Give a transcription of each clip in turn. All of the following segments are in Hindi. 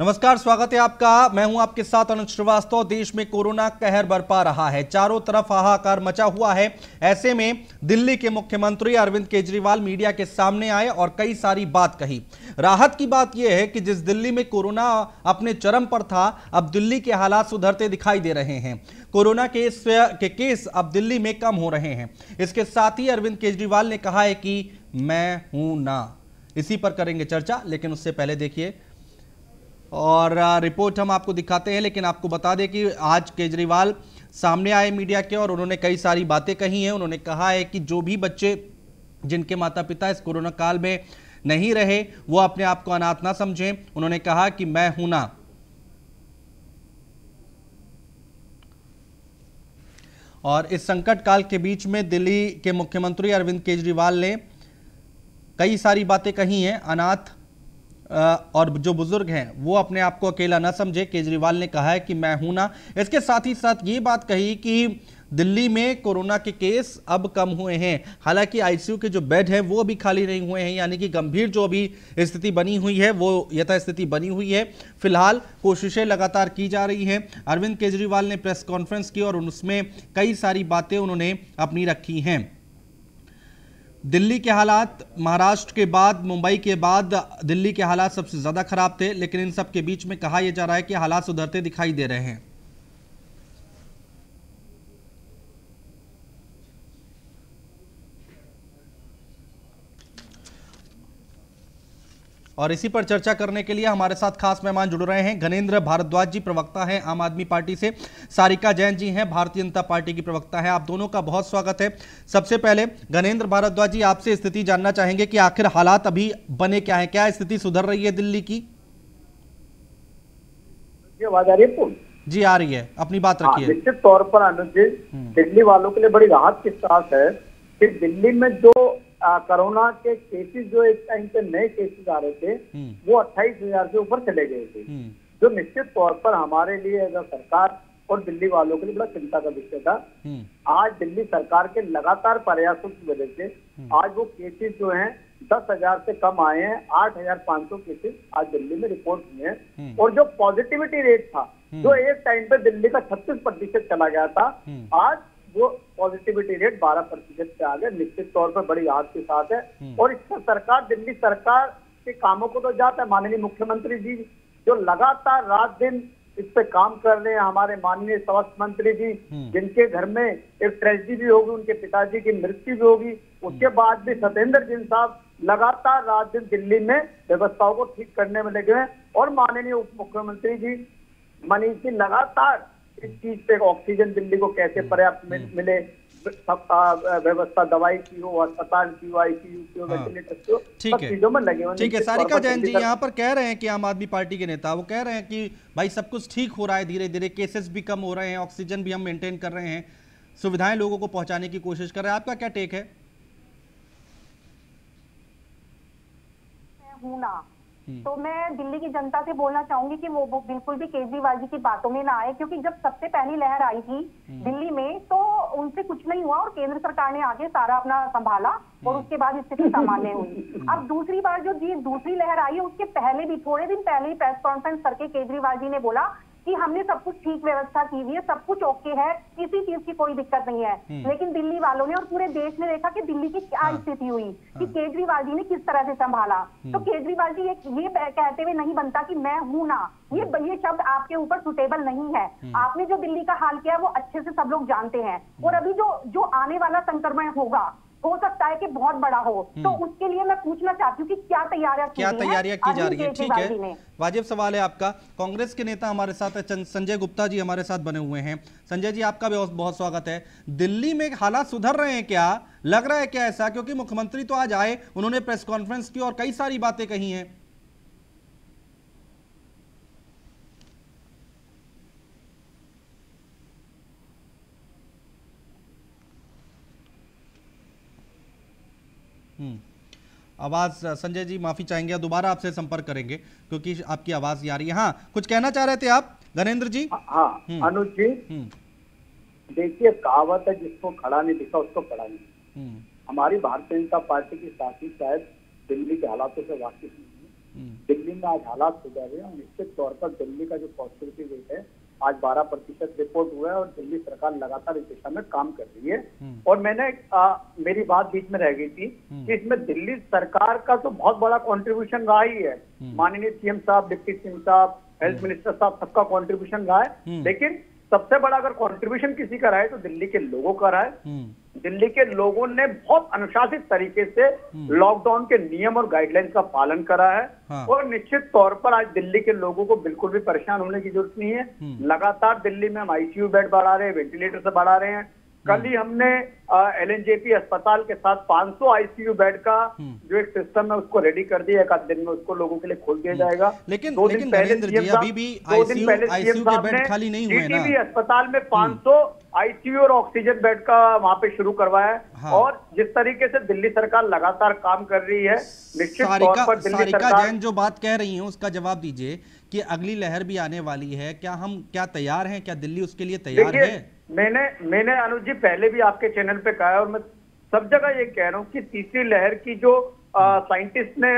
नमस्कार, स्वागत है आपका। मैं हूं आपके साथ अनुज श्रीवास्तव। देश में कोरोना कहर बरपा रहा है, चारों तरफ हाहाकार मचा हुआ है। ऐसे में दिल्ली के मुख्यमंत्री अरविंद केजरीवाल मीडिया के सामने आए और कई सारी बात कही। राहत की बात यह है कि जिस दिल्ली में कोरोना अपने चरम पर था, अब दिल्ली के हालात सुधरते दिखाई दे रहे हैं। कोरोना के केस अब दिल्ली में कम हो रहे हैं। इसके साथ ही अरविंद केजरीवाल ने कहा है कि मैं हूं ना। इसी पर करेंगे चर्चा, लेकिन उससे पहले देखिए और रिपोर्ट हम आपको दिखाते हैं। लेकिन आपको बता दें कि आज केजरीवाल सामने आए मीडिया के और उन्होंने कई सारी बातें कही हैं। उन्होंने कहा है कि जो भी बच्चे जिनके माता पिता इस कोरोना काल में नहीं रहे, वो अपने आप को अनाथ ना समझें। उन्होंने कहा कि मैं हूं ना। और इस संकट काल के बीच में दिल्ली के मुख्यमंत्री अरविंद केजरीवाल ने कई सारी बातें कही हैं। अनाथ और जो बुजुर्ग हैं वो अपने आप को अकेला न समझे, केजरीवाल ने कहा है कि मैं हूं ना। इसके साथ ही साथ ये बात कही कि दिल्ली में कोरोना के केस अब कम हुए हैं। हालांकि आईसीयू के जो बेड हैं वो अभी खाली नहीं हुए हैं, यानी कि गंभीर जो अभी स्थिति बनी हुई है वो यथास्थिति बनी हुई है। फिलहाल कोशिशें लगातार की जा रही हैं। अरविंद केजरीवाल ने प्रेस कॉन्फ्रेंस की और उसमें कई सारी बातें उन्होंने अपनी रखी हैं। दिल्ली के हालात महाराष्ट्र के बाद, मुंबई के बाद दिल्ली के हालात सबसे ज्यादा खराब थे, लेकिन इन सब के बीच में कहा यह जा रहा है कि हालात सुधरते दिखाई दे रहे हैं। और इसी पर चर्चा करने के लिए हमारे साथ खास मेहमान जुड़ रहे हैं। गणेंद्र भारद्वाज जी प्रवक्ता हैं आम आदमी पार्टी से, सारिका जैन जी हैं भारतीय जनता पार्टी की प्रवक्ता हैं। आप दोनों का बहुत स्वागत है। सबसे पहले गणेंद्र भारद्वाज जी, आपसे स्थिति जानना चाहेंगे कि आखिर हालात अभी बने क्या है, क्या स्थिति सुधर रही है दिल्ली की? आवाज आ रही है? जी आ रही है, अपनी बात रखिए। निश्चित तौर पर अनुज जी, दिल्ली वालों के लिए बड़ी राहत की सांस है कि दिल्ली में जो कोरोना के केसेस जो एक टाइम पे नए केसेस आ रहे थे वो 28,000 से ऊपर चले गए थे, जो निश्चित तौर पर हमारे लिए अगर सरकार और दिल्ली वालों के लिए बड़ा चिंता का विषय था। आज दिल्ली सरकार के लगातार प्रयासों की वजह से आज वो केसेस जो हैं 10,000 से कम आए हैं। 8,500 केसेस आज दिल्ली में रिपोर्ट हुए हैं। और जो पॉजिटिविटी रेट था, जो एक टाइम पे दिल्ली का 36% चला गया था, आज वो पॉजिटिविटी रेट 12% पे आ गया। निश्चित तौर पर बड़ी राहत के साथ है। और इसका सरकार, दिल्ली सरकार के कामों को तो जाता है। माननीय मुख्यमंत्री जी जो लगातार रात दिन इस पे काम कर रहे हैं, हमारे माननीय स्वास्थ्य मंत्री जी जिनके घर में एक ट्रेजेडी भी होगी, उनके पिताजी की मृत्यु भी होगी, उसके बाद भी सत्येंद्र जैन साहब लगातार रात दिन दिल्ली में व्यवस्थाओं को ठीक करने में लगे हैं। और माननीय उप मुख्यमंत्री जी मनीष जी लगातार इस चीज पे, ऑक्सीजन दिल्ली को कैसे पर्याप्त मिले, व्यवस्था दवाई की हो, अस्पताल की हो, आईसीयू की हो, वेंटिलेटर की हो, सब चीजों में लगे हुए। ठीक है, सारिका जैन जी यहाँ पर कह रहे हैं कि आम आदमी पार्टी के नेता वो कह रहे हैं कि भाई सब कुछ ठीक हो रहा है, धीरे धीरे केसेस भी कम हो रहे हैं, ऑक्सीजन भी हम मेंटेन कर रहे हैं, सुविधाएं लोगों को पहुंचाने की कोशिश कर रहे हैं। आपका क्या टेक है? तो मैं दिल्ली की जनता से बोलना चाहूंगी कि वो बिल्कुल भी केजरीवाल जी की बातों में ना आए, क्योंकि जब सबसे पहली लहर आई थी दिल्ली में तो उनसे कुछ नहीं हुआ और केंद्र सरकार ने आगे सारा अपना संभाला और उसके बाद स्थिति सामान्य हुई। अब दूसरी बार जो दूसरी लहर आई है, उसके पहले भी थोड़े दिन पहले ही प्रेस कॉन्फ्रेंस करके केजरीवाल जी ने बोला कि हमने सब कुछ ठीक व्यवस्था की हुई है, सब कुछ ओके है, किसी चीज की कोई दिक्कत नहीं है। लेकिन दिल्ली वालों ने और पूरे देश ने देखा कि दिल्ली की क्या स्थिति हुई, कि केजरीवाल जी ने किस तरह से संभाला। तो केजरीवाल जी ये कहते हुए नहीं बनता कि मैं हूं ना, ये शब्द आपके ऊपर सुटेबल नहीं है। आपने जो दिल्ली का हाल किया वो अच्छे से सब लोग जानते हैं। और अभी जो आने वाला संक्रमण होगा, हो सकता है कि बहुत बड़ा हो, तो उसके लिए मैं पूछना चाहती हूँ कि क्या तैयारियां की जा रही है? ठीक है, वाजिब सवाल है आपका। कांग्रेस के नेता हमारे साथ है, संजय गुप्ता जी हमारे साथ बने हुए हैं। संजय जी, आपका भी बहुत स्वागत है। दिल्ली में हालात सुधर रहे हैं क्या? लग रहा है क्या ऐसा? क्योंकि मुख्यमंत्री तो आज आए, उन्होंने प्रेस कॉन्फ्रेंस की और कई सारी बातें कही हैं। आवाज, संजय जी माफी चाहेंगे, दोबारा आपसे संपर्क करेंगे क्योंकि आपकी आवाज नहीं आ रही है। हाँ, कुछ कहना चाह रहे थे आप गणेंद्र जी? हाँ अनुज जी, देखिए कहावत है, जिसको खड़ा नहीं दिखा उसको पड़ा नहीं। हमारी भारतीय जनता पार्टी की साथी शायद दिल्ली के हालातों से वाकिफ नहीं है। दिल्ली में आज हालात सुधर रहे हैं और निश्चित तौर पर दिल्ली का जो पॉजिटिविटी रेट है आज 12% रिपोर्ट हुआ है और दिल्ली सरकार लगातार इस दिशा में काम कर रही है। और मैंने मेरी बात बीच में रह गई थी कि इसमें दिल्ली सरकार का तो बहुत बड़ा कंट्रीब्यूशन रहा ही है। माननीय सीएम साहब, डिप्टी सीएम साहब, हेल्थ मिनिस्टर साहब, सबका कंट्रीब्यूशन रहा है। लेकिन सबसे बड़ा अगर कंट्रीब्यूशन किसी का रहा है तो दिल्ली के लोगों का रहा है। दिल्ली के लोगों ने बहुत अनुशासित तरीके से लॉकडाउन के नियम और गाइडलाइंस का पालन करा है। हाँ। और निश्चित तौर पर आज दिल्ली के लोगों को बिल्कुल भी परेशान होने की जरूरत नहीं है। लगातार दिल्ली में हम आईसीयू बेड बढ़ा रहे हैं, वेंटिलेटर से बढ़ा रहे हैं। कल ही हमने एलएनजेपी अस्पताल के साथ 500 आईसीयू बेड का जो एक सिस्टम है उसको रेडी कर दिया। एक आध दिन में उसको लोगों के लिए खोल दिया जाएगा। लेकिन नरेंद्र जी, अभी भी आईसीयू के बेड खाली नहीं हुए ना। अस्पताल में 500 आईसीयू और ऑक्सीजन बेड का वहां पे शुरू करवाया। हाँ। और जिस तरीके से दिल्ली सरकार लगातार काम कर रही है, निश्चित तौर पर दिल्ली सरकार जैन जो बात कह रही है उसका जवाब दीजिए कि अगली लहर भी आने वाली है, क्या तैयार है? क्या दिल्ली उसके लिए तैयार है? मैंने अनुज जी पहले भी आपके चैनल पे कहा है और मैं सब जगह ये कह रहा हूँ कि तीसरी लहर की जो साइंटिस्ट ने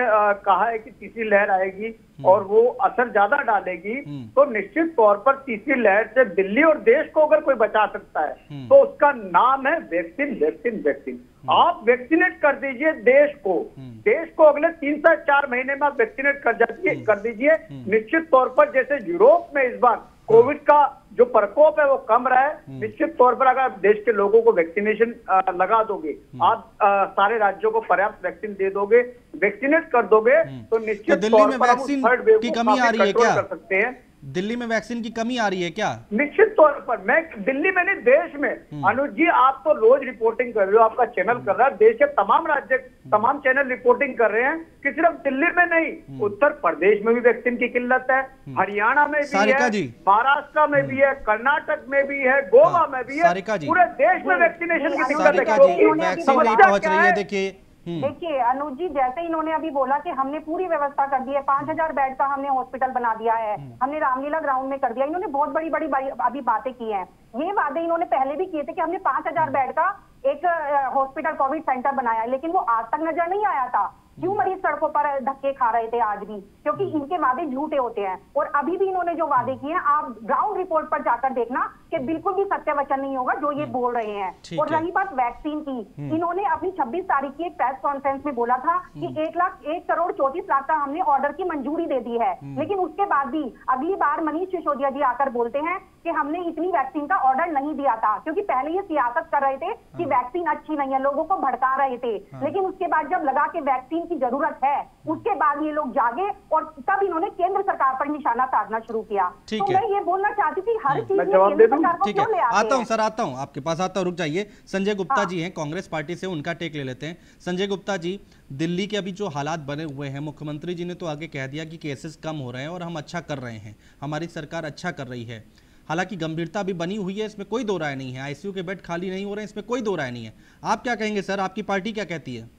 कहा है कि तीसरी लहर आएगी और वो असर ज्यादा डालेगी, तो निश्चित तौर पर तीसरी लहर से दिल्ली और देश को अगर कोई बचा सकता है तो उसका नाम है वैक्सीन, वैक्सीन, वैक्सीन। आप वैक्सीनेट कर दीजिए देश को अगले 3 से 4 महीने में आप वैक्सीनेट कर दीजिए। निश्चित तौर पर जैसे यूरोप में इस बार कोविड का जो प्रकोप है वो कम रहा है। निश्चित तौर पर अगर देश के लोगों को वैक्सीनेशन लगा दोगे, आप सारे राज्यों को पर्याप्त वैक्सीन दे दोगे, वैक्सीनेट कर दोगे, तो निश्चित तौर पर हम थर्ड वेव की कमी आ रही है क्या? कर सकते हैं। दिल्ली में वैक्सीन की कमी आ रही है क्या? निश्चित तौर पर मैं दिल्ली में नहीं, देश में। अनुज जी, आप तो रोज रिपोर्टिंग कर रहे हो, आपका चैनल कर रहा है, देश के तमाम राज्य तमाम चैनल रिपोर्टिंग कर रहे हैं कि सिर्फ दिल्ली में नहीं, उत्तर प्रदेश में भी वैक्सीन की किल्लत है, हरियाणा में भी है, महाराष्ट्र में भी है, कर्नाटक में भी है, गोवा में भी है, पूरे देश में वैक्सीनेशन की दिक्कत है। देखिए देखिए अनुज जी, जैसे इन्होंने अभी बोला कि हमने पूरी व्यवस्था कर दी है, 5000 बेड का हमने हॉस्पिटल बना दिया है, हमने रामलीला ग्राउंड में कर दिया। इन्होंने बहुत बड़ी बड़ी अभी बातें की हैं। ये वादे इन्होंने पहले भी किए थे कि हमने 5000 बेड का एक हॉस्पिटल कोविड सेंटर बनाया है, लेकिन वो आज तक नजर नहीं आया था। क्यों मरीज सड़कों पर धक्के खा रहे थे आज भी? क्योंकि इनके वादे झूठे होते हैं। और अभी भी इन्होंने जो वादे किए हैं, आप ग्राउंड रिपोर्ट पर जाकर देखना कि बिल्कुल भी सत्य वचन नहीं होगा जो ये बोल रहे हैं। और रही बात वैक्सीन की, इन्होंने अपनी 26 तारीख की एक प्रेस कॉन्फ्रेंस में बोला था कि 1,34,00,000 का हमने ऑर्डर की मंजूरी दे दी है। लेकिन उसके बाद भी अगली बार मनीष सिसोदिया जी आकर बोलते हैं कि हमने इतनी वैक्सीन का ऑर्डर नहीं दिया था, क्योंकि पहले ये सियासत कर रहे थे कि वैक्सीन अच्छी नहीं है, लोगों को भड़का रहे थे। लेकिन उसके बाद जब लगा के वैक्सीन की जरूरत है, उसके बाद ये लोग जागे और तब इन्होंने केंद्र सरकार पर निशाना साधना शुरू किया। तो मैं ये बोलना चाहती थी, हर चीज में केंद्र सरकार को क्यों ले आते हैं? आता हूं सर, आता हूं आपके पास, आता हूं, रुक जाइए। संजय गुप्ता जी हैं कांग्रेस पार्टी से, उनका टेक ले लेते हैं। संजय गुप्ता जी, दिल्ली के अभी जो हालात बने हुए हैं, मुख्यमंत्री जी ने तो आगे कह दिया कि केसेस कम हो रहे हैं और हम अच्छा कर रहे हैं, हमारी सरकार अच्छा कर रही है। हालांकि गंभीरता भी बनी हुई है, इसमें कोई दो राय नहीं है। आईसीयू के बेड खाली नहीं हो रहे हैं, इसमें कोई दो राय नहीं है। आप क्या कहेंगे सर? आपकी पार्टी क्या कहती है?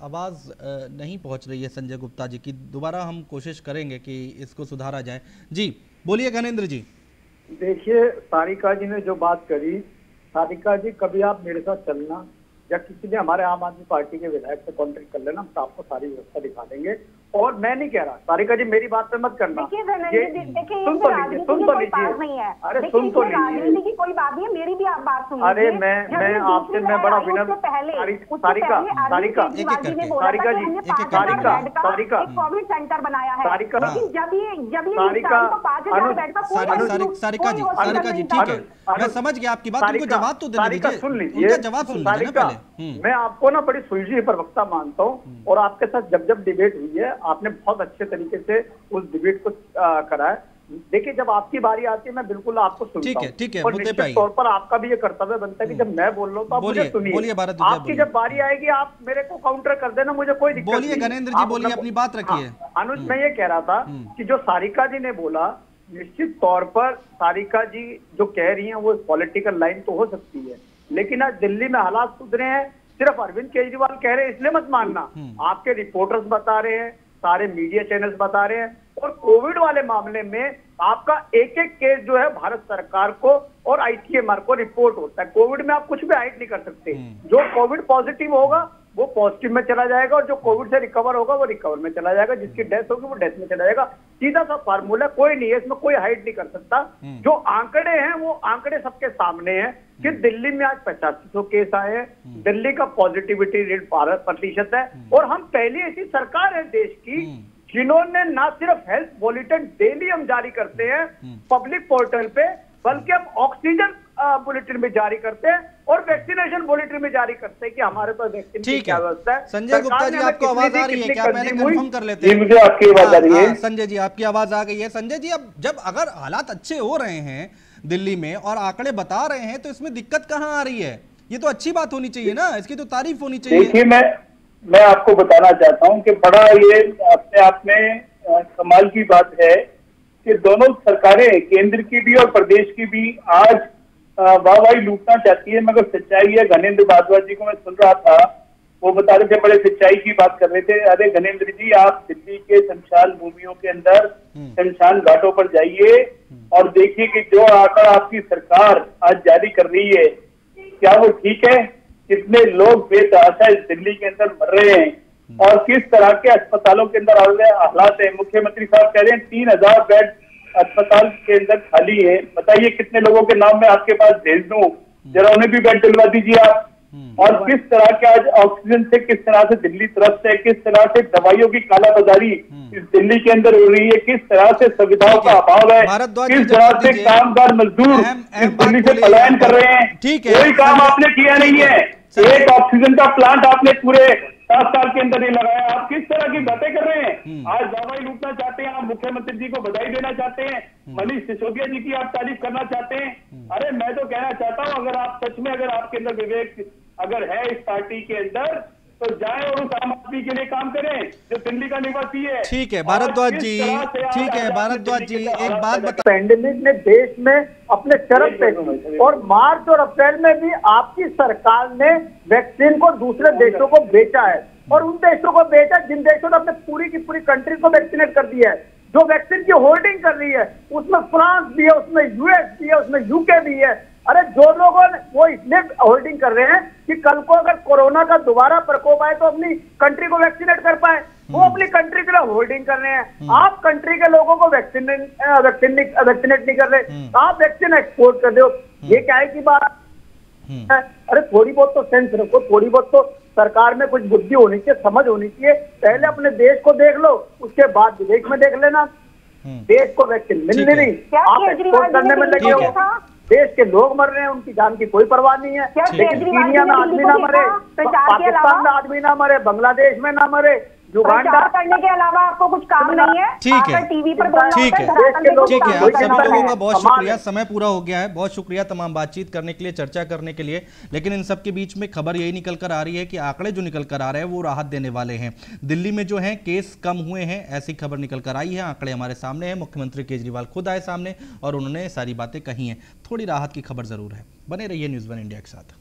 आवाज नहीं पहुंच रही है संजय गुप्ता जी की। दोबारा हम कोशिश करेंगे कि इसको सुधारा जाए। जी बोलिए गणेंद्र जी। देखिए, सारिका जी ने जो बात करी, सारिका जी कभी आप मेरे साथ चलना या किसी ने हमारे आम आदमी पार्टी के विधायक से कॉन्टेक्ट कर लेना, हम आपको सारी व्यवस्था दिखा देंगे। और मैं नहीं कह रहा, सारिका जी मेरी बात पे मत करना। सुन तो लीजिए, अरे सुन तो लीजिए, राजनीति की कोई बात नहीं है, मेरी भी आप बात सुनिए। अरे मैं आपसे मैं बड़ा विनम्र, सारिका कोविड सेंटर बनाया है, सारिका लेकिन जब ये सारिका जी ठीक है, मैं समझ गया आपकी बात, उनको जवाब तो देने दीजिए, सुन लीजिए, उनका जवाब सुन लीजिए ना पहले। मैं आपको ना बड़ी सुलझी प्रवक्ता मानता हूँ और आपके साथ जब डिबेट हुई है आपने बहुत अच्छे तरीके से उस डिबेट को करा है। देखिए, जब आपकी बारी आती है मैं बिल्कुल आपको सुनता हूं। ठीक है, और निश्चित तौर पर आपका भी ये कर्तव्य बनता है कि जब मैं बोल रहा हूँ तो आप मुझे सुनिए। आपकी जब बारी आएगी आप मेरे को काउंटर कर देना, मुझे कोई दिक्कत नहीं। बोलिए गणेंद्र जी, बोलिए, अपनी बात रखिए। अनुज, मैं ये कह रहा था कि जो सारिका जी ने बोला, निश्चित तौर पर सारिका जी जो कह रही हैं वो पॉलिटिकल लाइन तो हो सकती है, लेकिन आज दिल्ली में हालात सुधरे हैं सिर्फ अरविंद केजरीवाल कह रहे हैं इसलिए मत मानना। आपके रिपोर्टर्स बता रहे हैं, सारे मीडिया चैनल्स बता रहे हैं, और कोविड वाले मामले में आपका एक एक केस जो है भारत सरकार को और आईसीएमआर को रिपोर्ट होता है। कोविड में आप कुछ भी हाइड नहीं कर सकते। जो कोविड पॉजिटिव होगा वो पॉजिटिव में चला जाएगा और जो कोविड से रिकवर होगा वो रिकवर में चला जाएगा, जिसकी डेथ होगी वो डेथ में चला जाएगा। सीधा सा फार्मूला, कोई नहीं है इसमें, कोई हाइड नहीं कर सकता। जो आंकड़े हैं वो आंकड़े सबके सामने हैं कि दिल्ली में आज 8500 केस आए हैं, दिल्ली का पॉजिटिविटी रेट 12% है और हम पहली ऐसी सरकार है देश की जिन्होंने ना सिर्फ हेल्थ बुलेटिन डेली हम जारी करते हैं पब्लिक पोर्टल पे, बल्कि हम ऑक्सीजन बुलेटिन में जारी करते हैं और वैक्सीनेशन बुलेटिन में जारी करते हैं कि हमारे पास वैक्सीन की क्या व्यवस्था है। संजय गुप्ता जी, आपको आवाज आ रही है क्या? पहले कंफर्म कर लेते हैं। मुझे आपकी आवाज आ रही है। संजय जी, आपकी आवाज आ गई है। संजय जी, अब जब अगर हालात अच्छे हो रहे हैं दिल्ली में और आंकड़े बता रहे हैं तो इसमें दिक्कत कहाँ आ रही है? ये तो अच्छी बात होनी चाहिए ना, इसकी तो तारीफ होनी चाहिए। देखिए, मैं आपको बताना चाहता हूं कि बड़ा ये अपने आप में कमाल की बात है कि दोनों सरकारें, केंद्र की भी और प्रदेश की भी, आज वाहवाही लूटना चाहती है, मगर सच्चाई है। घनेंद्र भारद्वाज जी को मैं सुन रहा था, वो बता रहे थे, बड़े सच्चाई की बात कर रहे थे। अरे घनेंद्र जी, आप दिल्ली के शमशान भूमियों के अंदर, शमशान घाटों पर जाइए और देखिए कि जो आंकड़ा आपकी सरकार आज जारी कर रही है, क्या वो ठीक है? कितने लोग बेतहाशा इस दिल्ली के अंदर मर रहे हैं और किस तरह के अस्पतालों के अंदर हालात है। मुख्यमंत्री साहब कह रहे हैं 3000 बेड अस्पताल के अंदर खाली है। बताइए कितने लोगों के नाम मैं आपके पास भेज दूं, जरा उन्हें भी बेड दिलवा दीजिए आप। और किस तरह के आज ऑक्सीजन से, किस तरह से दिल्ली तरफ से, किस तरह से दवाइयों की कालाबाजारी इस दिल्ली के अंदर हो रही है, किस तरह से सुविधाओं का अभाव है, किस तरह से कामगार मजदूर इस दिल्ली से पलायन कर रहे हैं। कोई काम आपने किया नहीं है। एक ऑक्सीजन का प्लांट आपने पूरे 7 साल के अंदर नहीं लगाया। आप किस तरह की बातें कर रहे हैं? आज दवाई लूटना चाहते हैं, आप मुख्यमंत्री जी को बधाई देना चाहते हैं, मनीष सिसोदिया जी की आप तारीफ करना चाहते हैं। अरे मैं तो कहना चाहता हूं, अगर आप सच में, अगर आपके अंदर विवेक अगर है इस पार्टी के अंदर, तो जाए और उस आम आदमी के लिए काम करें जो दिल्ली का निवासी है। ठीक है भारद्वाज जी, ठीक है भारद्वाज जी, एक बात बता। पैंडेमिक ने देश में अपने चरम पे और मार्च और अप्रैल में भी आपकी सरकार ने वैक्सीन को दूसरे देशों को बेचा है और उन देशों को बेचा जिन देशों ने अपने पूरी की पूरी कंट्री को वैक्सीनेट कर दिया है। जो वैक्सीन की होल्डिंग कर रही है उसमें फ्रांस भी है, उसमें यूएस भी है, उसमें यूके भी है। अरे जो लोगों ने वो इसलिए होल्डिंग कर रहे हैं कि कल को अगर कोरोना का दोबारा प्रकोप आए तो अपनी कंट्री को वैक्सीनेट कर पाए, वो अपनी कंट्री के लिए होल्डिंग कर रहे हैं। आप कंट्री के लोगों को वैक्सीनेट नहीं कर रहे, आप वैक्सीन एक्सपोर्ट कर रहे हो। ये क्या है की बात है? अरे थोड़ी बहुत तो सेंस रखो, थोड़ी बहुत तो सरकार में कुछ बुद्धि होनी चाहिए, समझ होनी चाहिए। पहले अपने देश को देख लो, उसके बाद विदेश में देख लेना। देश को वैक्सीन मिल नहीं, आप एक्सपोर्ट करने में लगे हो। देश के लोग मर रहे हैं, उनकी जान की कोई परवाह नहीं है। कीनिया में आदमी ना मरे, पाकिस्तान में आदमी ना मरे, बांग्लादेश में ना मरे, युगांडा करने के अलावा आपको कुछ काम नहीं है। ठीक है, टीवी पर बोलना ठीक है, ठीक है। आप सभी लोगों का बहुत शुक्रिया, समय पूरा हो गया है। बहुत शुक्रिया तमाम बातचीत करने के लिए, चर्चा करने के लिए। लेकिन इन सब के बीच में खबर यही निकल कर आ रही है कि आंकड़े जो निकल कर आ रहे हैं वो राहत देने वाले हैं। दिल्ली में जो है केस कम हुए हैं, ऐसी खबर निकल कर आई है। आंकड़े हमारे सामने हैं, मुख्यमंत्री केजरीवाल खुद आए सामने और उन्होंने सारी बातें कही हैं। थोड़ी राहत की खबर जरूर है। बने रहिए न्यूज़ 1 इंडिया के साथ।